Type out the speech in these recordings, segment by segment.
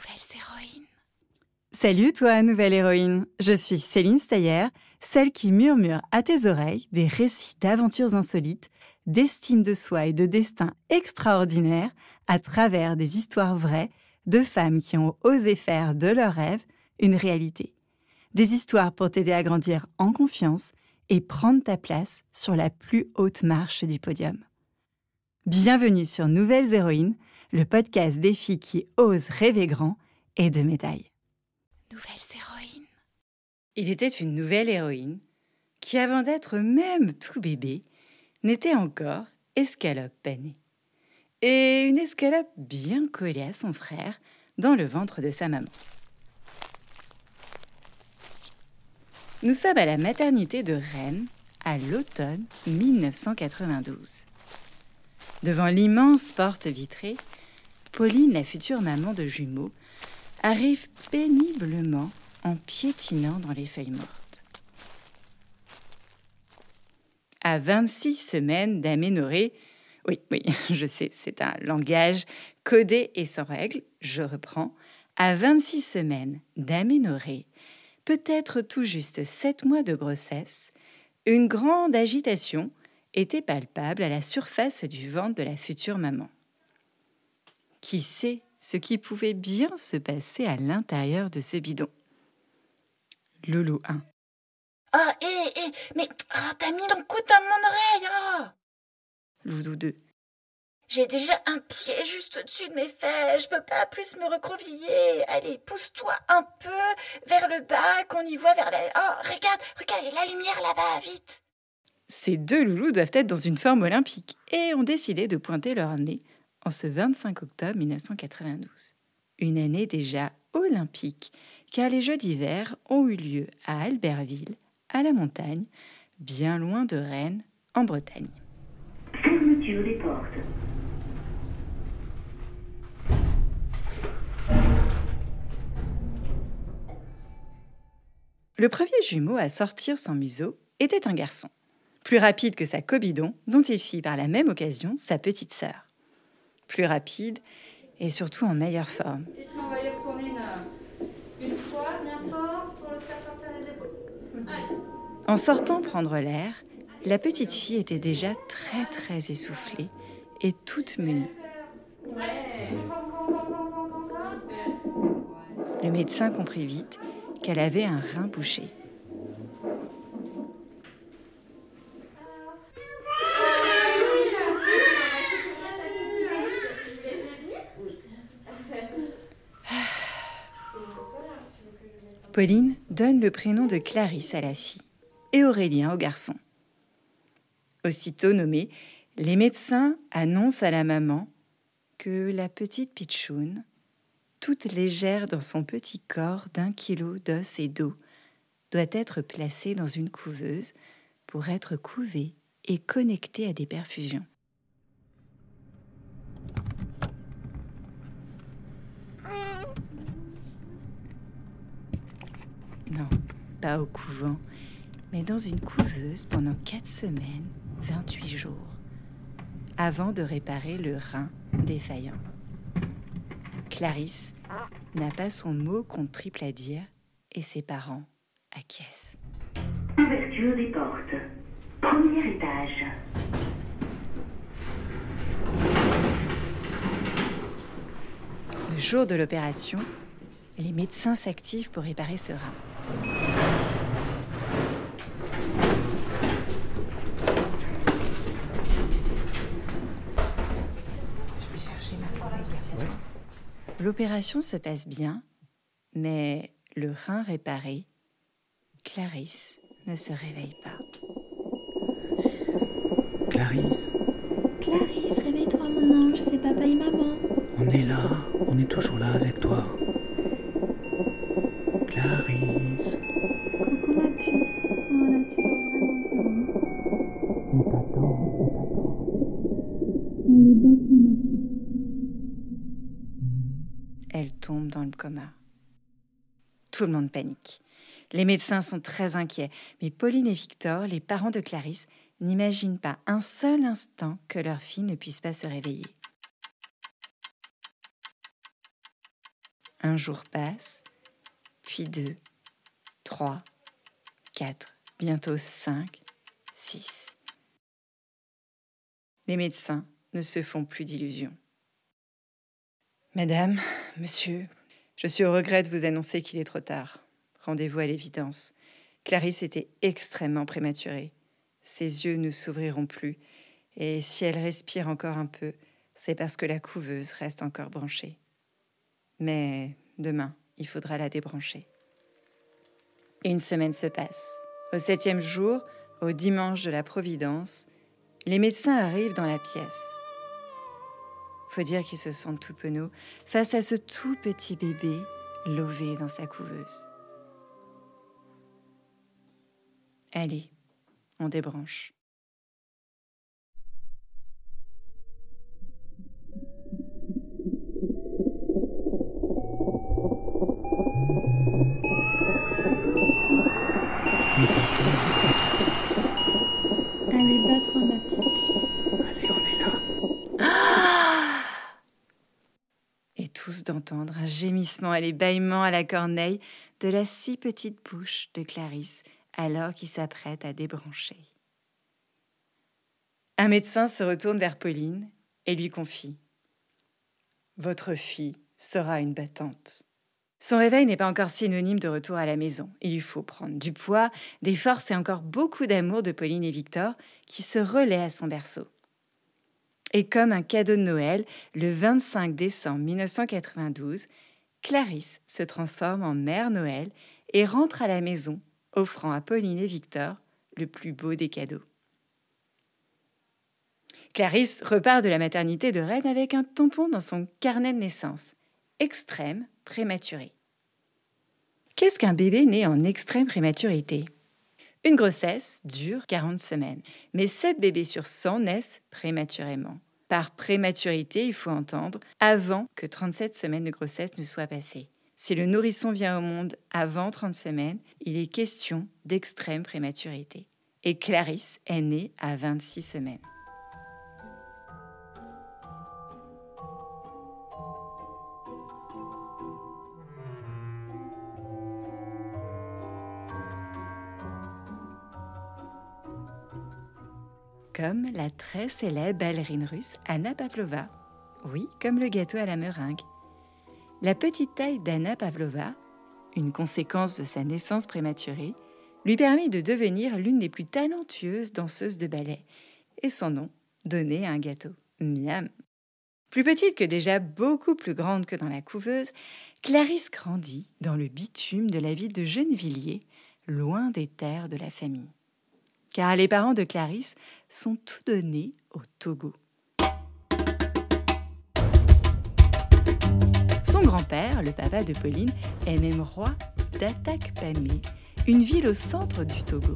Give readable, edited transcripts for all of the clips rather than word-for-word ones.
Nouvelles héroïnes. Salut toi, nouvelle héroïne. Je suis Céline Steyer, celle qui murmure à tes oreilles des récits d'aventures insolites, d'estime de soi et de destin extraordinaires à travers des histoires vraies de femmes qui ont osé faire de leurs rêves une réalité. Des histoires pour t'aider à grandir en confiance et prendre ta place sur la plus haute marche du podium. Bienvenue sur Nouvelles héroïnes, le podcast des filles qui osent rêver grand et de médailles. Nouvelles héroïnes. Il était une nouvelle héroïne qui, avant d'être même tout bébé, n'était encore escalope panée. Et une escalope bien collée à son frère dans le ventre de sa maman. Nous sommes à la maternité de Rennes à l'automne 1992. Devant l'immense porte vitrée, Pauline, la future maman de jumeaux, arrive péniblement en piétinant dans les feuilles mortes. À 26 semaines d'aménorrhée, oui, je sais, c'est un langage codé et sans règles, je reprends. À 26 semaines d'aménorrhée, peut-être tout juste 7 mois de grossesse, une grande agitation était palpable à la surface du ventre de la future maman. Qui sait ce qui pouvait bien se passer à l'intérieur de ce bidon? Loulou 1. Ah, mais t'as mis ton coude dans mon oreille, ah! Loulou 2. J'ai déjà un pied juste au-dessus de mes fesses, je peux pas plus me recroqueviller. Allez, pousse-toi un peu vers le bas, qu'on y voit vers la... Oh, regarde, il y a la lumière là-bas, vite! Ces deux loulous doivent être dans une forme olympique et ont décidé de pointer leur nez en ce 25 octobre 1992. Une année déjà olympique, car les Jeux d'hiver ont eu lieu à Albertville, à la montagne, bien loin de Rennes, en Bretagne. Fermeture des portes. Le premier jumeau à sortir son museau était un garçon, plus rapide que sa cobidon, dont il fit par la même occasion sa petite sœur. Plus rapide et surtout en meilleure forme. On va y retourner une fois, bien fort, pour le faire sortir les épaules. Allez. En sortant prendre l'air, la petite fille était déjà très essoufflée et toute menue. Le médecin comprit vite qu'elle avait un rein bouché. Pauline donne le prénom de Clarisse à la fille et Aurélien au garçon. Aussitôt nommés, les médecins annoncent à la maman que la petite pitchoune, toute légère dans son petit corps d'1 kilo d'os et d'eau, doit être placée dans une couveuse pour être couvée et connectée à des perfusions. Non, pas au couvent, mais dans une couveuse pendant 4 semaines, 28 jours, avant de réparer le rein défaillant. Clarisse n'a pas son mot contre triple à dire et ses parents acquiescent. Ouverture des portes. Premier étage. Le jour de l'opération, les médecins s'activent pour réparer ce rein. L'opération se passe bien, mais le rein réparé, Clarisse ne se réveille pas. Clarisse, Clarisse, réveille-toi mon ange, c'est papa et maman. on est là, on est toujours là avec toi. Clarisse, Coucou ma puce. Oh là, tu dors vraiment bien. on t'attend. Elle est belle, ma puce. Elle tombe dans le coma. Tout le monde panique. Les médecins sont très inquiets, mais Pauline et Victor, les parents de Clarisse, n'imaginent pas un seul instant que leur fille ne puisse pas se réveiller. Un jour passe, puis 2, 3, 4, bientôt 5, 6. Les médecins ne se font plus d'illusions. Madame, monsieur, je suis au regret de vous annoncer qu'il est trop tard. Rendez-vous à l'évidence. Clarisse était extrêmement prématurée. Ses yeux ne s'ouvriront plus, et si elle respire encore un peu, c'est parce que la couveuse reste encore branchée. Mais demain, il faudra la débrancher. Et une semaine se passe. Au 7e jour, au dimanche de la Providence, les médecins arrivent dans la pièce. Faut dire qu'ils se sentent tout penauds face à ce tout petit bébé lové dans sa couveuse. Allez, on débranche. Allez, bats-toi, ma petite puce. Allez, on est là. Et tous d'entendre un gémissement et les bâillements à la corneille de la si petite bouche de Clarisse alors qu'il s'apprête à débrancher. Un médecin se retourne vers Pauline et lui confie « Votre fille sera une battante ». Son réveil n'est pas encore synonyme de retour à la maison. Il lui faut prendre du poids, des forces et encore beaucoup d'amour de Pauline et Victor qui se relaient à son berceau. Et comme un cadeau de Noël, le 25 décembre 1992, Clarisse se transforme en Mère Noël et rentre à la maison, offrant à Pauline et Victor le plus beau des cadeaux. Clarisse repart de la maternité de Rennes avec un tampon dans son carnet de naissance. Extrême prématuré. Qu'est-ce qu'un bébé né en extrême prématurité ? Une grossesse dure 40 semaines, mais 7 bébés sur 100 naissent prématurément. Par prématurité, il faut entendre avant que 37 semaines de grossesse ne soient passées. Si le nourrisson vient au monde avant 30 semaines, il est question d'extrême prématurité. Et Clarisse est née à 26 semaines. Comme la très célèbre ballerine russe Anna Pavlova. Oui, comme le gâteau à la meringue. La petite taille d'Anna Pavlova, une conséquence de sa naissance prématurée, lui permit de devenir l'une des plus talentueuses danseuses de ballet et son nom donné à un gâteau. Miam. Plus petite que déjà beaucoup plus grande que dans la couveuse, Clarisse grandit dans le bitume de la ville de Gennevilliers, loin des terres de la famille. Car les parents de Clarisse sont tous donnés au Togo. Son grand-père, le papa de Pauline, est même roi d'Atakpamé, une ville au centre du Togo.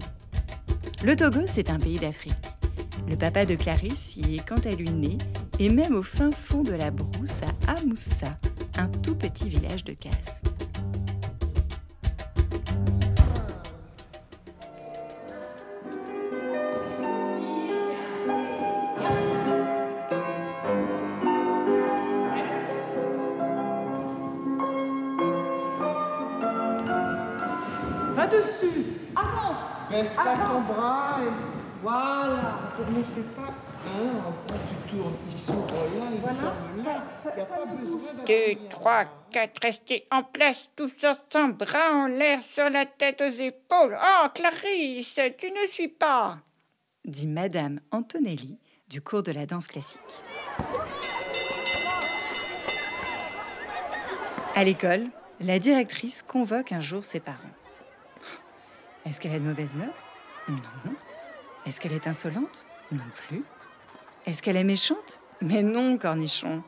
Le Togo, c'est un pays d'Afrique. Le papa de Clarisse y est quand elle est née, et même au fin fond de la brousse à Amoussa, un tout petit village de casse. Va dessus, avance. Baisse pas ton bras et Voilà. ne fais pas un, quand tu tournes, il s'ouvre là, il Voilà. ferme là. Il n'y a pas besoin d'avoir 2, 3, 4, restez en place, tous ensemble, bras en l'air, sur la tête, aux épaules. Oh, Clarisse, tu ne suis pas. Dit Madame Antonelli du cours de la danse classique. À l'école, la directrice convoque un jour ses parents. Est-ce qu'elle a de mauvaises notes ? Non. Est-ce qu'elle est insolente ? Non plus. Est-ce qu'elle est méchante ? Mais non, cornichon.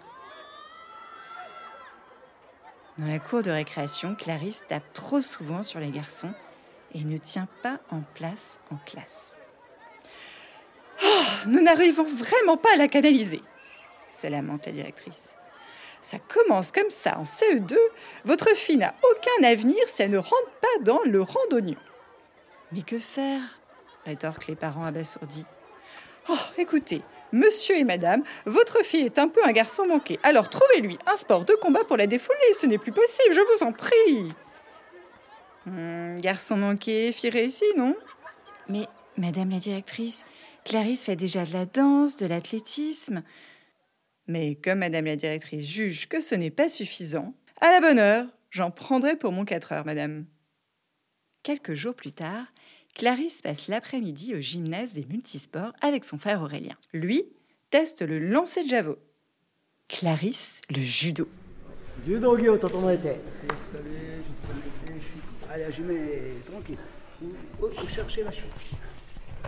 Dans la cour de récréation, Clarisse tape trop souvent sur les garçons et ne tient pas en place en classe. Oh, nous n'arrivons vraiment pas à la canaliser, se lamente la directrice. Ça commence comme ça en CE2, votre fille n'a aucun avenir si elle ne rentre pas dans le rang d'oignon. Mais que faire ? Rétorquent les parents abasourdis. Oh, écoutez, Monsieur et madame, votre fille est un peu un garçon manqué. Alors trouvez-lui un sport de combat pour la défouler. Ce n'est plus possible, je vous en prie. Garçon manqué, fille réussie, non? Mais, madame la directrice, Clarisse fait déjà de la danse, de l'athlétisme. Mais comme madame la directrice juge que ce n'est pas suffisant, à la bonne heure, j'en prendrai pour mon 4 heures, madame. Quelques jours plus tard, Clarisse passe l'après-midi au gymnase des multisports avec son frère Aurélien. Lui teste le lancer de javelot. Clarisse, le judo. Judo-gi, allez, je mets tranquille. Faut chercher la chute.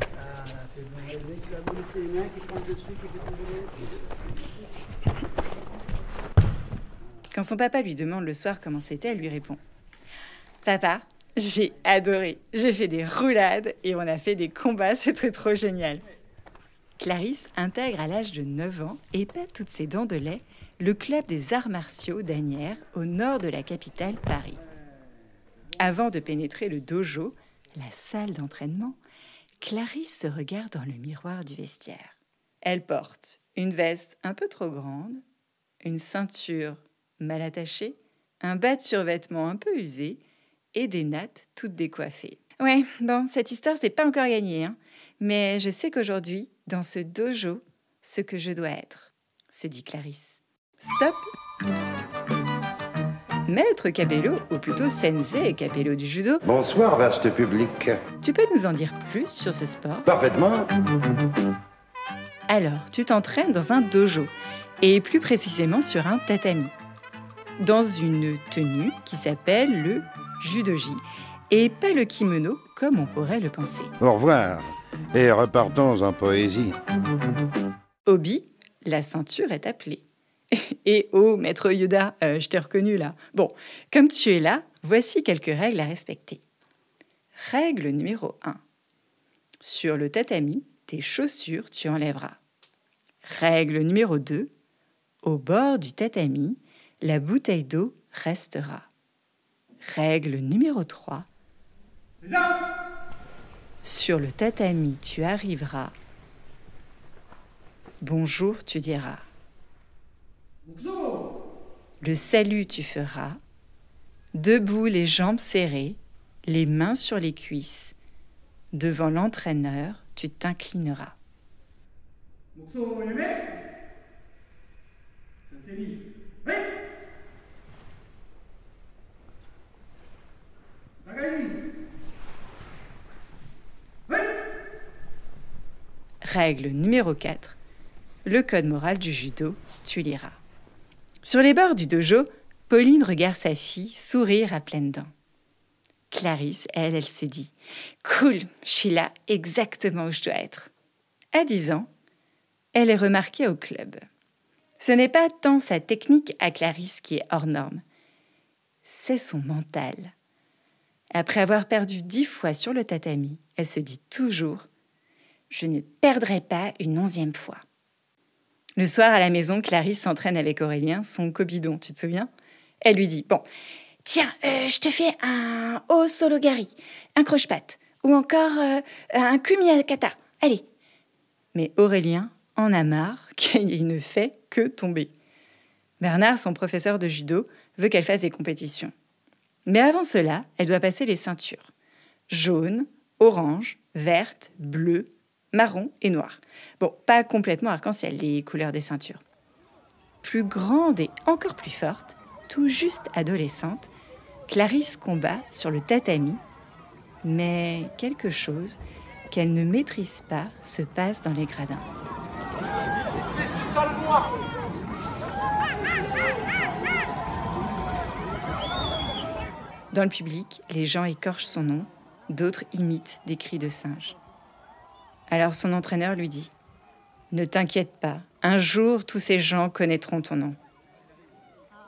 Ah, c'est bon. Le mec qui va vous laisser les mains, qui prend dessus, qui fait tomber. Quand son papa lui demande le soir comment c'était, elle lui répond « Papa, j'ai adoré. J'ai fait des roulades et on a fait des combats, c'était trop génial. » Clarisse intègre à l'âge de 9 ans et pète toutes ses dents de lait le club des arts martiaux d'Asnières, au nord de la capitale Paris. Avant de pénétrer le dojo, la salle d'entraînement, Clarisse se regarde dans le miroir du vestiaire. Elle porte une veste un peu trop grande, une ceinture mal attachée, un bas de survêtement un peu usé et des nattes toutes décoiffées. Ouais, bon, cette histoire, c'est pas encore gagné, hein. Mais je sais qu'aujourd'hui, dans ce dojo, ce que je dois être, se dit Clarisse. Stop! Maître Capello, ou plutôt Sensei Capello du judo. Bonsoir, vaste public. Tu peux nous en dire plus sur ce sport? Parfaitement. Alors, tu t'entraînes dans un dojo, et plus précisément sur un tatami, dans une tenue qui s'appelle le judogi, et pas le kimono comme on pourrait le penser. Au revoir, et repartons en poésie. Obi, la ceinture est appelée. Et oh, maître Yoda, je t'ai reconnu là. Bon, comme tu es là, voici quelques règles à respecter. Règle numéro 1. Sur le tatami, tes chaussures, tu enlèveras. Règle numéro 2. Au bord du tatami, la bouteille d'eau restera. Règle numéro 3. Sur le tatami, tu arriveras. Bonjour, tu diras. Le salut, tu feras. Debout, les jambes serrées, les mains sur les cuisses. Devant l'entraîneur, tu t'inclineras. Règle numéro 4. Le code moral du judo, tu liras. Sur les bords du dojo, Pauline regarde sa fille sourire à pleines dents. Clarisse, elle se dit « Cool, je suis là exactement où je dois être. » À 10 ans, elle est remarquée au club. Ce n'est pas tant sa technique à Clarisse qui est hors norme, c'est son mental. Après avoir perdu 10 fois sur le tatami, elle se dit toujours « Je ne perdrai pas une 11e fois. » Le soir, à la maison, Clarisse s'entraîne avec Aurélien, son cobidon, tu te souviens? Elle lui dit « Bon, tiens, je te fais un osologari, un croche-patte, ou encore un kumiyakata. Allez !» Mais Aurélien en a marre qu'il ne fait que tomber. Bernard, son professeur de judo, veut qu'elle fasse des compétitions. Mais avant cela, elle doit passer les ceintures. Jaune, orange, verte, bleue, marron et noir. Bon, pas complètement arc-en-ciel, les couleurs des ceintures. Plus grande et encore plus forte, tout juste adolescente, Clarisse combat sur le tatami, mais quelque chose qu'elle ne maîtrise pas se passe dans les gradins. Dans le public, les gens écorchent son nom, d'autres imitent des cris de singe. Alors son entraîneur lui dit « Ne t'inquiète pas, un jour tous ces gens connaîtront ton nom. »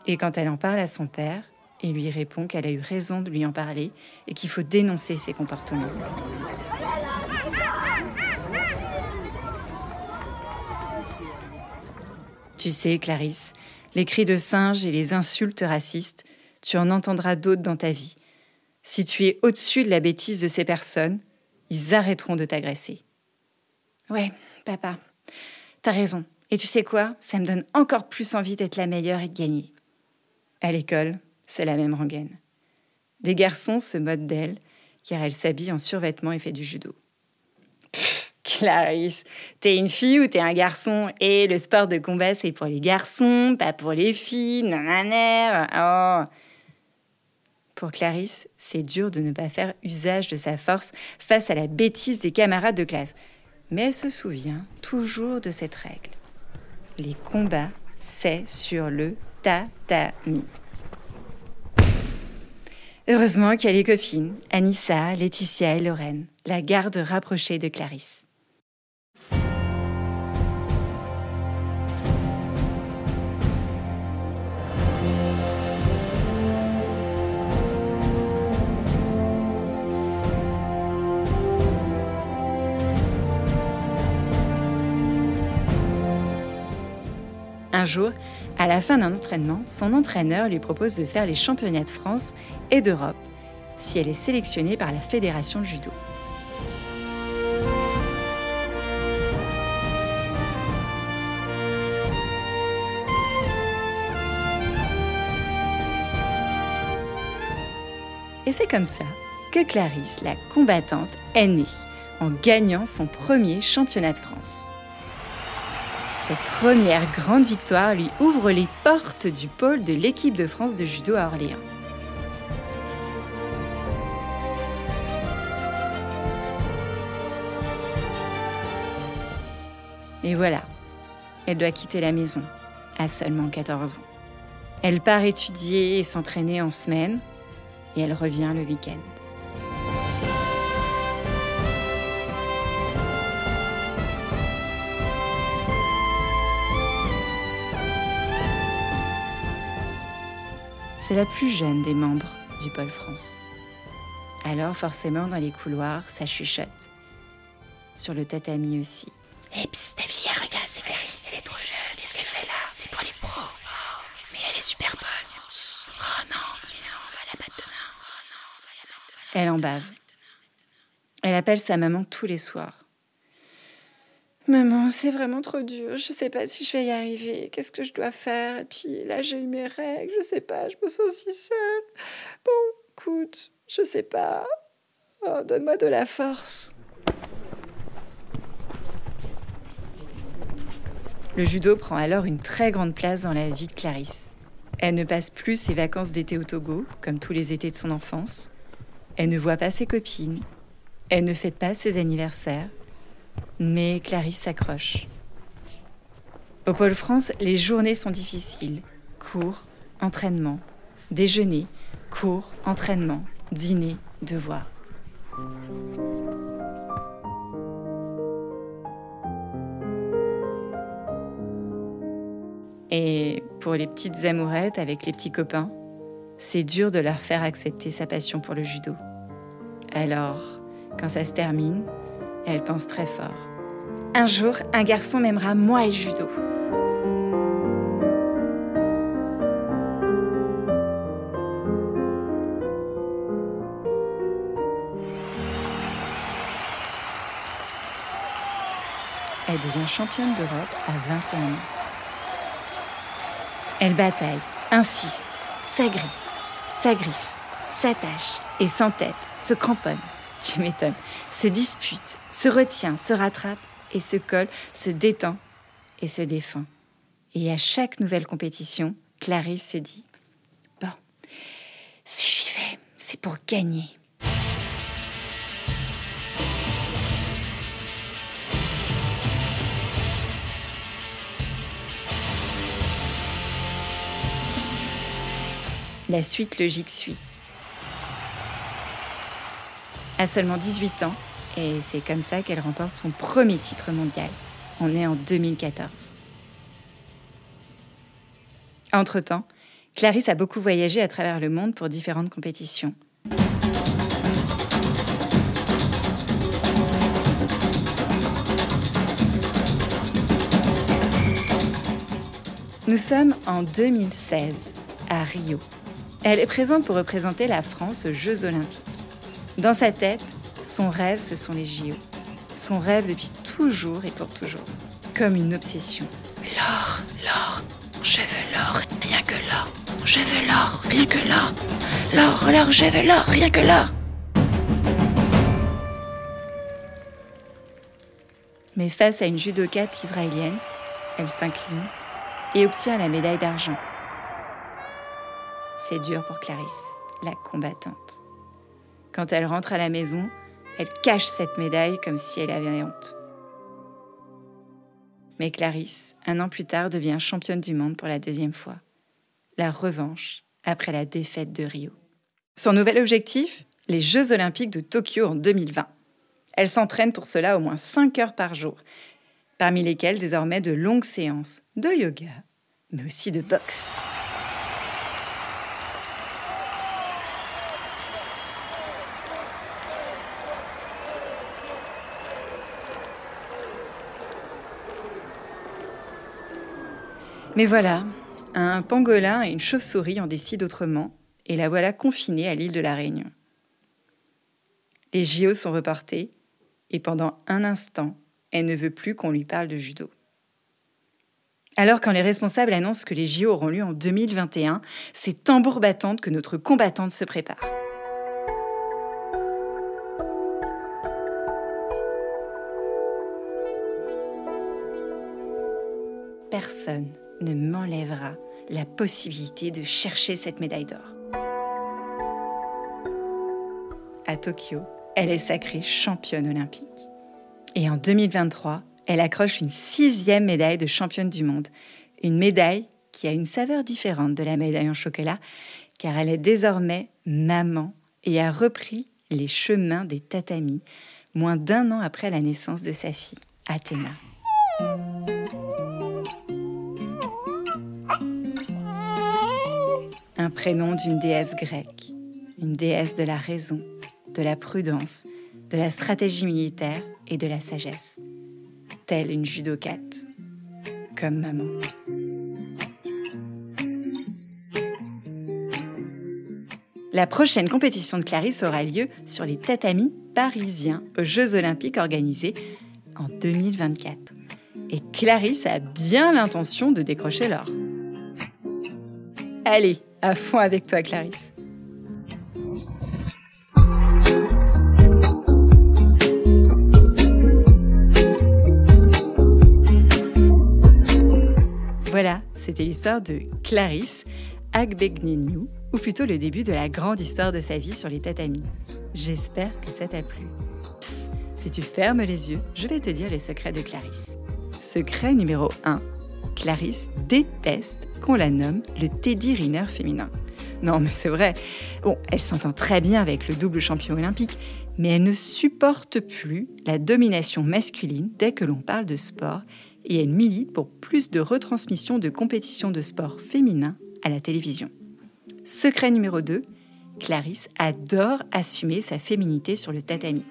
Et quand elle en parle à son père, il lui répond qu'elle a eu raison de lui en parler et qu'il faut dénoncer ses comportements. Tu sais, Clarisse, les cris de singe et les insultes racistes, tu en entendras d'autres dans ta vie. Si tu es au-dessus de la bêtise de ces personnes, ils arrêteront de t'agresser. Ouais, papa, T'as raison. Et tu sais quoi? Ça me donne encore plus envie d'être la meilleure et de gagner. À l'école, c'est la même rengaine. Des garçons se moquent d'elle, car elle s'habille en survêtement et fait du judo. Pff, Clarisse, t'es une fille ou t'es un garçon? Et le sport de combat, c'est pour les garçons, pas pour les filles. Nanana. Oh. Pour Clarisse, c'est dur de ne pas faire usage de sa force face à la bêtise des camarades de classe. Mais elle se souvient toujours de cette règle. Les combats, c'est sur le tatami. Heureusement qu'il y a les copines, Anissa, Laetitia et Lorraine, la garde rapprochée de Clarisse. Un jour, à la fin d'un entraînement, son entraîneur lui propose de faire les championnats de France et d'Europe si elle est sélectionnée par la fédération de judo. Et c'est comme ça que Clarisse, la combattante, est née, en gagnant son premier championnat de France. Cette première grande victoire lui ouvre les portes du pôle de l'équipe de France de judo à Orléans. Et voilà, elle doit quitter la maison, à seulement 14 ans. Elle part étudier et s'entraîner en semaine, et elle revient le week-end. C'est la plus jeune des membres du Pôle France. Alors forcément, dans les couloirs, ça chuchote. Sur le tatami aussi. Eh psst, ta fille, regarde, c'est Clarisse, elle est trop jeune, qu'est-ce qu'elle fait là? C'est pour les pros. Oh, mais elle est super bonne. Oh non, on va la battre demain. Elle en bave. Elle appelle sa maman tous les soirs. Maman, c'est vraiment trop dur, je sais pas si je vais y arriver, qu'est-ce que je dois faire? Et puis là, j'ai eu mes règles, je sais pas, je me sens si seule. Bon, écoute, je sais pas. Oh, donne-moi de la force. Le judo prend alors une très grande place dans la vie de Clarisse. Elle ne passe plus ses vacances d'été au Togo, comme tous les étés de son enfance. Elle ne voit pas ses copines. Elle ne fête pas ses anniversaires. Mais Clarisse s'accroche. Au Pôle France, les journées sont difficiles. Cours, entraînement, déjeuner, cours, entraînement, dîner, devoir. Et pour les petites amourettes avec les petits copains, c'est dur de leur faire accepter sa passion pour le judo. Alors, quand ça se termine, elle pense très fort. Un jour, un garçon m'aimera moi et le judo. Elle devient championne d'Europe à 21 ans. Elle bataille, insiste, s'agrippe, s'attache et s'entête, se cramponne, tu m'étonnes, se dispute, se retient, se rattrape et se colle, se détend et se défend. Et à chaque nouvelle compétition, Clarisse se dit « Bon, si j'y vais, c'est pour gagner. » La suite logique suit. À seulement 18 ans, et c'est comme ça qu'elle remporte son premier titre mondial. On est en 2014. Entre-temps, Clarisse a beaucoup voyagé à travers le monde pour différentes compétitions. Nous sommes en 2016, à Rio. Elle est présente pour représenter la France aux Jeux Olympiques. Dans sa tête, son rêve, ce sont les JO. Son rêve depuis toujours et pour toujours. comme une obsession. L'or, l'or, je veux l'or, rien que l'or. Je veux l'or, rien que l'or. L'or, l'or, je veux l'or, rien que l'or. Mais face à une judokate israélienne, elle s'incline et obtient la médaille d'argent. C'est dur pour Clarisse, la combattante. Quand elle rentre à la maison, elle cache cette médaille comme si elle avait honte. Mais Clarisse, 1 an plus tard, devient championne du monde pour la 2e fois. La revanche après la défaite de Rio. Son nouvel objectif, les Jeux Olympiques de Tokyo en 2020. Elle s'entraîne pour cela au moins 5 heures par jour, parmi lesquelles désormais de longues séances de yoga, mais aussi de boxe. Mais voilà, un pangolin et une chauve-souris en décident autrement, et la voilà confinée à l'île de la Réunion. Les JO sont reportés, et pendant un instant, elle ne veut plus qu'on lui parle de judo. Alors quand les responsables annoncent que les JO auront lieu en 2021, c'est tambour battante que notre combattante se prépare. Personne ne m'enlèvera la possibilité de chercher cette médaille d'or. À Tokyo, elle est sacrée championne olympique. Et en 2023, elle accroche une 6e médaille de championne du monde. Une médaille qui a une saveur différente de la médaille en chocolat, car elle est désormais maman et a repris les chemins des tatamis, moins d'1 an après la naissance de sa fille, Athéna. Un prénom d'une déesse grecque, une déesse de la raison, de la prudence, de la stratégie militaire et de la sagesse. Telle une judokate, comme maman. La prochaine compétition de Clarisse aura lieu sur les tatamis parisiens aux Jeux Olympiques organisés en 2024. Et Clarisse a bien l'intention de décrocher l'or. Allez, à fond avec toi, Clarisse. Voilà, c'était l'histoire de Clarisse Agbegneniou, ou plutôt le début de la grande histoire de sa vie sur les tatamis. J'espère que ça t'a plu. Psst, si tu fermes les yeux, je vais te dire les secrets de Clarisse. Secret numéro 1. Clarisse déteste qu'on la nomme le Teddy Riner féminin. Non, mais c'est vrai. Bon, elle s'entend très bien avec le double champion olympique, mais elle ne supporte plus la domination masculine dès que l'on parle de sport et elle milite pour plus de retransmission de compétitions de sport féminin à la télévision. Secret numéro 2, Clarisse adore assumer sa féminité sur le tatami.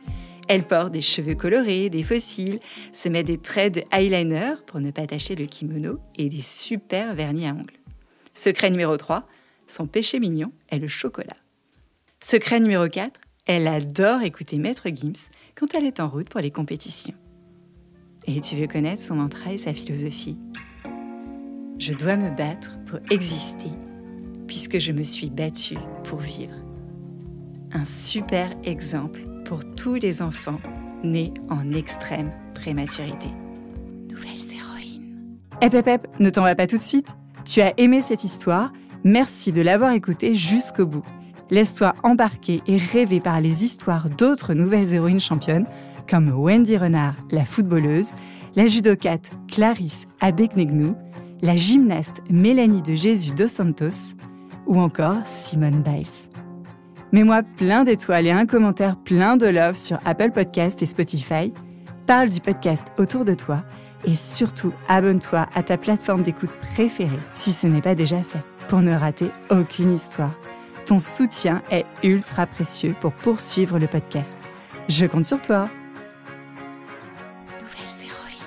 Elle porte des cheveux colorés, des fossiles, se met des traits de eyeliner pour ne pas tacher le kimono et des super vernis à ongles. Secret numéro 3, son péché mignon est le chocolat. Secret numéro 4, elle adore écouter Maître Gims quand elle est en route pour les compétitions. Et tu veux connaître son mantra et sa philosophie ? Je dois me battre pour exister, puisque je me suis battue pour vivre. Un super exemple pour tous les enfants nés en extrême prématurité. Nouvelles héroïnes. Hep, ne t'en vas pas tout de suite. Tu as aimé cette histoire, merci de l'avoir écoutée jusqu'au bout. Laisse-toi embarquer et rêver par les histoires d'autres nouvelles héroïnes championnes, comme Wendy Renard, la footballeuse, la judokate Clarisse Agbegneniou, la gymnaste Mélanie de Jésus dos Santos, ou encore Simone Biles. Mets-moi plein d'étoiles et un commentaire plein de love sur Apple Podcasts et Spotify. Parle du podcast autour de toi et surtout abonne-toi à ta plateforme d'écoute préférée si ce n'est pas déjà fait pour ne rater aucune histoire. Ton soutien est ultra précieux pour poursuivre le podcast. Je compte sur toi. Nouvelles héroïnes.